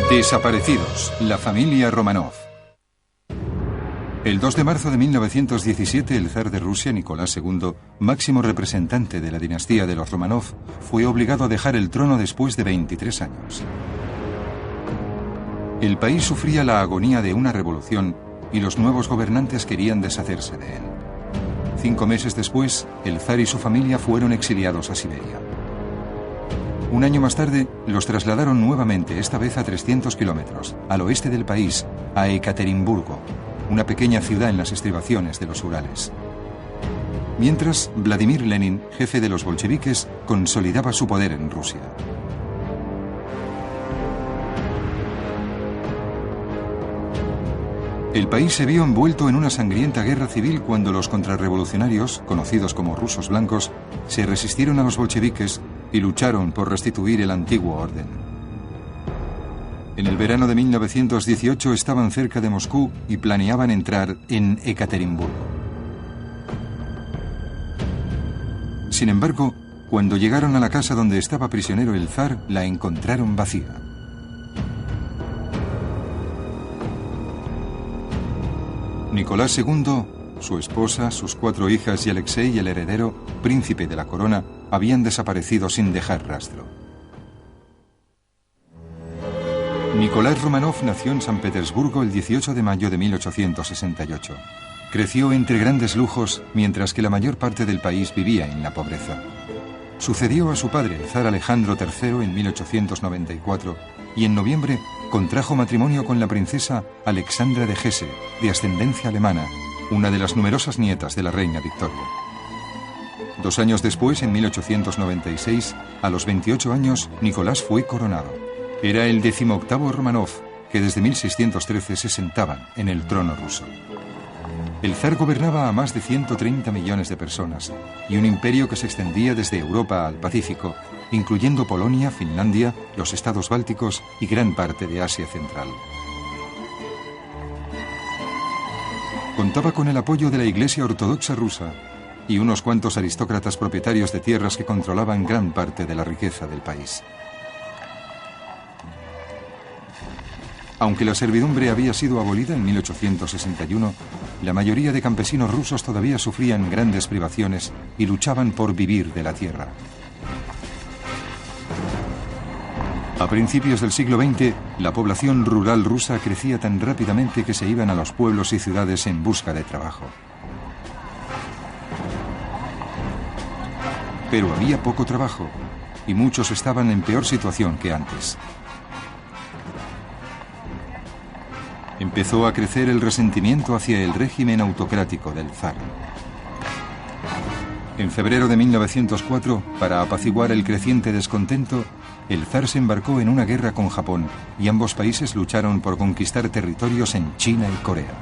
Desaparecidos, la familia Romanov. El 2 de marzo de 1917, el zar de Rusia, Nicolás II, máximo representante de la dinastía de los Romanov, fue obligado a dejar el trono después de 23 años. El país sufría la agonía de una revolución y los nuevos gobernantes querían deshacerse de él. 5 meses después, el zar y su familia fueron exiliados a Siberia. Un año más tarde, los trasladaron nuevamente, esta vez a 300 kilómetros, al oeste del país, a Ekaterimburgo, una pequeña ciudad en las estribaciones de los Urales. Mientras, Vladimir Lenin, jefe de los bolcheviques, consolidaba su poder en Rusia. El país se vio envuelto en una sangrienta guerra civil cuando los contrarrevolucionarios, conocidos como rusos blancos, se resistieron a los bolcheviques y lucharon por restituir el antiguo orden. En el verano de 1918 estaban cerca de Moscú y planeaban entrar en Ekaterimburgo. Sin embargo, cuando llegaron a la casa donde estaba prisionero el zar, la encontraron vacía. Nicolás II, su esposa, sus 4 hijas y Alexei, el heredero, príncipe de la corona, habían desaparecido sin dejar rastro. Nicolás Romanov nació en San Petersburgo el 18 de mayo de 1868. Creció entre grandes lujos, mientras que la mayor parte del país vivía en la pobreza. Sucedió a su padre, el zar Alejandro III, en 1894, y en noviembre contrajo matrimonio con la princesa Alexandra de Hesse, de ascendencia alemana, una de las numerosas nietas de la reina Victoria. 2 años después, en 1896, a los 28 años, Nicolás fue coronado. Era el 18º Romanov, que desde 1613 se sentaban en el trono ruso. El zar gobernaba a más de 130 millones de personas y un imperio que se extendía desde Europa al Pacífico, incluyendo Polonia, Finlandia, los estados bálticos y gran parte de Asia Central. Contaba con el apoyo de la Iglesia Ortodoxa rusa y unos cuantos aristócratas propietarios de tierras que controlaban gran parte de la riqueza del país. Aunque la servidumbre había sido abolida en 1861, la mayoría de campesinos rusos todavía sufrían grandes privaciones y luchaban por vivir de la tierra. A principios del siglo XX, la población rural rusa crecía tan rápidamente que se iban a los pueblos y ciudades en busca de trabajo. Pero había poco trabajo y muchos estaban en peor situación que antes. Empezó a crecer el resentimiento hacia el régimen autocrático del zar. En febrero de 1904, para apaciguar el creciente descontento, el zar se embarcó en una guerra con Japón y ambos países lucharon por conquistar territorios en China y Corea.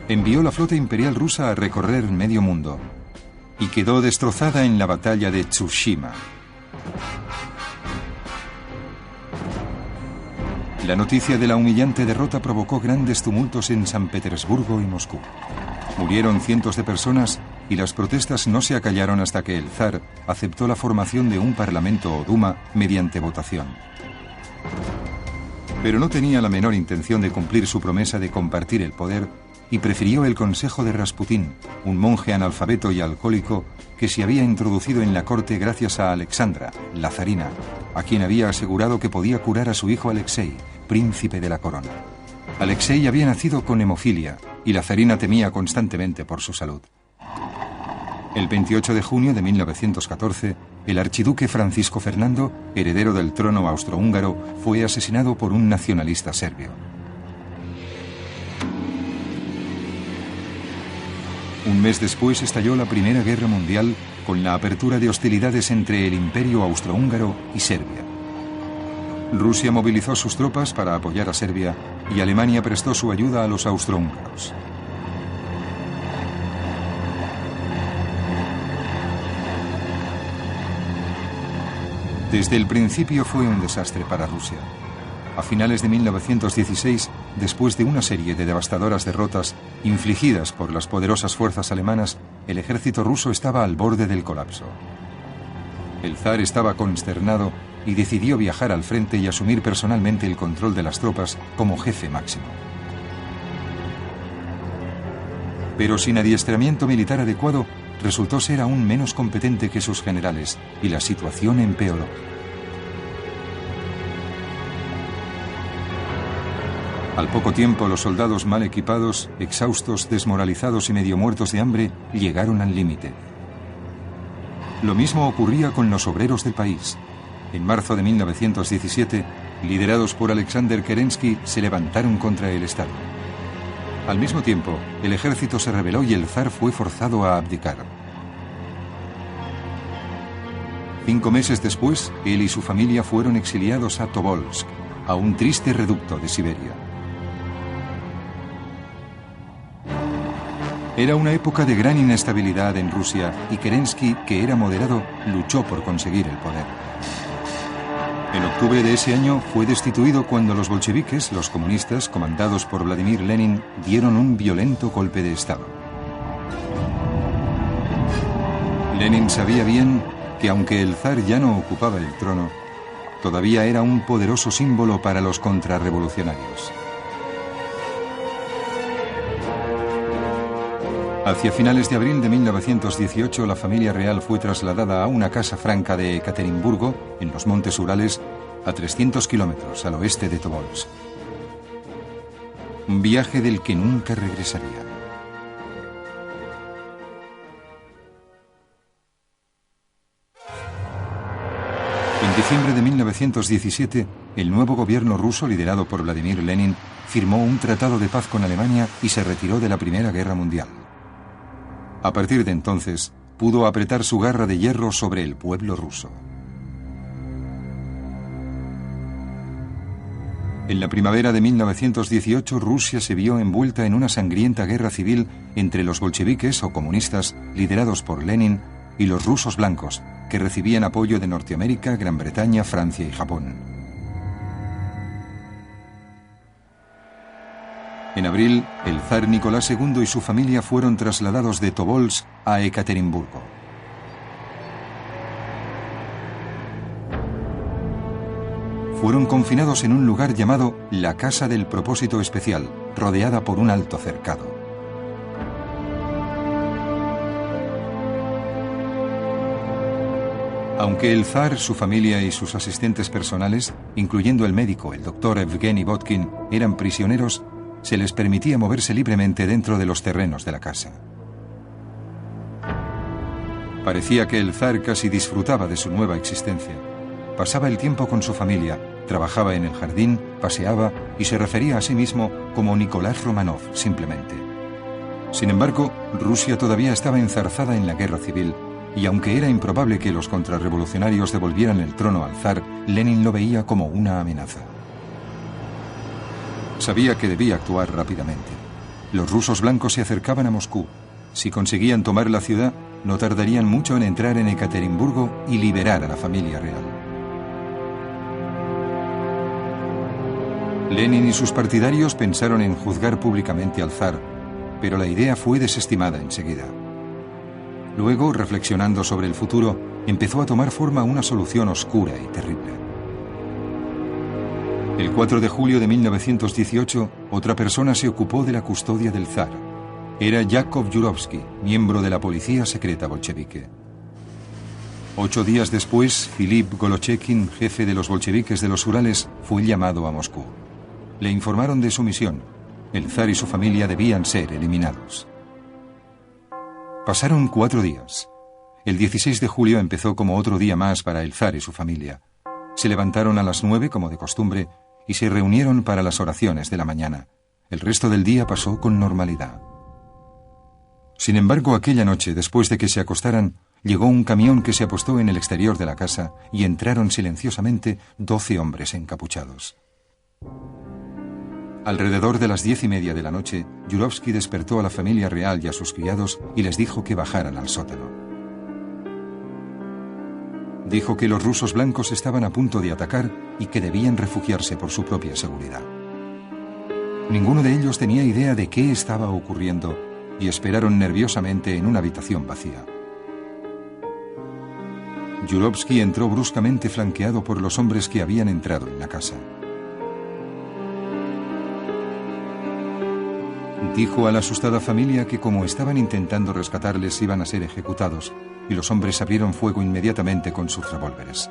Envió la flota imperial rusa a recorrer medio mundo y quedó destrozada en la batalla de Tsushima. La noticia de la humillante derrota provocó grandes tumultos en San Petersburgo y Moscú. Murieron cientos de personas y las protestas no se acallaron hasta que el zar aceptó la formación de un parlamento o duma mediante votación. Pero no tenía la menor intención de cumplir su promesa de compartir el poder y prefirió el consejo de Rasputín, un monje analfabeto y alcohólico que se había introducido en la corte gracias a Alexandra, la zarina, a quien había asegurado que podía curar a su hijo Alexei, príncipe de la corona. Alexei había nacido con hemofilia y la zarina temía constantemente por su salud. El 28 de junio de 1914, el archiduque Francisco Fernando, heredero del trono austrohúngaro, fue asesinado por un nacionalista serbio. Un mes después estalló la Primera Guerra Mundial con la apertura de hostilidades entre el Imperio Austrohúngaro y Serbia. Rusia movilizó sus tropas para apoyar a Serbia y Alemania prestó su ayuda a los austrohúngaros. Desde el principio fue un desastre para Rusia. A finales de 1916, después de una serie de devastadoras derrotas infligidas por las poderosas fuerzas alemanas, el ejército ruso estaba al borde del colapso. El zar estaba consternado y decidió viajar al frente y asumir personalmente el control de las tropas como jefe máximo. Pero sin adiestramiento militar adecuado, resultó ser aún menos competente que sus generales y la situación empeoró. Al poco tiempo, los soldados mal equipados, exhaustos, desmoralizados y medio muertos de hambre, llegaron al límite. Lo mismo ocurría con los obreros del país. En marzo de 1917, liderados por Alexander Kerensky, se levantaron contra el Estado. Al mismo tiempo, el ejército se rebeló y el zar fue forzado a abdicar. 5 meses después, él y su familia fueron exiliados a Tobolsk, a un triste reducto de Siberia. Era una época de gran inestabilidad en Rusia y Kerensky, que era moderado, luchó por conseguir el poder. En octubre de ese año fue destituido cuando los bolcheviques, los comunistas, comandados por Vladimir Lenin, dieron un violento golpe de Estado. Lenin sabía bien que aunque el zar ya no ocupaba el trono, todavía era un poderoso símbolo para los contrarrevolucionarios. Hacia finales de abril de 1918, la familia real fue trasladada a una casa franca de Ekaterimburgo, en los montes Urales, a 300 kilómetros al oeste de Tobolsk. Un viaje del que nunca regresaría. En diciembre de 1917, el nuevo gobierno ruso, liderado por Vladimir Lenin, firmó un tratado de paz con Alemania y se retiró de la Primera Guerra Mundial. A partir de entonces, pudo apretar su garra de hierro sobre el pueblo ruso. En la primavera de 1918, Rusia se vio envuelta en una sangrienta guerra civil entre los bolcheviques o comunistas, liderados por Lenin, y los rusos blancos, que recibían apoyo de Norteamérica, Gran Bretaña, Francia y Japón. En abril, el zar Nicolás II y su familia fueron trasladados de Tobolsk a Ekaterimburgo. Fueron confinados en un lugar llamado la Casa del Propósito Especial, rodeada por un alto cercado. Aunque el zar, su familia y sus asistentes personales, incluyendo el médico, el doctor Evgeny Botkin, eran prisioneros, se les permitía moverse libremente dentro de los terrenos de la casa. Parecía que el zar casi disfrutaba de su nueva existencia. Pasaba el tiempo con su familia, trabajaba en el jardín, paseaba y se refería a sí mismo como Nicolás Romanov, simplemente. Sin embargo, Rusia todavía estaba enzarzada en la guerra civil, y aunque era improbable que los contrarrevolucionarios devolvieran el trono al zar, Lenin lo veía como una amenaza. Sabía que debía actuar rápidamente. Los rusos blancos se acercaban a Moscú. Si conseguían tomar la ciudad, no tardarían mucho en entrar en Ekaterimburgo y liberar a la familia real. Lenin y sus partidarios pensaron en juzgar públicamente al zar, pero la idea fue desestimada enseguida. Luego, reflexionando sobre el futuro, empezó a tomar forma una solución oscura y terrible. El 4 de julio de 1918, otra persona se ocupó de la custodia del zar. Era Yakov Yurovsky, miembro de la policía secreta bolchevique. 8 días después, Filip Golochekin, jefe de los bolcheviques de los Urales, fue llamado a Moscú. Le informaron de su misión. El zar y su familia debían ser eliminados. Pasaron 4 días. El 16 de julio empezó como otro día más para el zar y su familia. Se levantaron a las 9, como de costumbre, y se reunieron para las oraciones de la mañana. El resto del día pasó con normalidad. Sin embargo, aquella noche, después de que se acostaran, llegó un camión que se apostó en el exterior de la casa y entraron silenciosamente 12 hombres encapuchados. Alrededor de las 10:30 de la noche, Yurovsky despertó a la familia real y a sus criados y les dijo que bajaran al sótano. Dijo que los rusos blancos estaban a punto de atacar y que debían refugiarse por su propia seguridad. Ninguno de ellos tenía idea de qué estaba ocurriendo y esperaron nerviosamente en una habitación vacía. Yurovsky entró bruscamente flanqueado por los hombres que habían entrado en la casa. Dijo a la asustada familia que como estaban intentando rescatarles iban a ser ejecutados, y los hombres abrieron fuego inmediatamente con sus revólveres.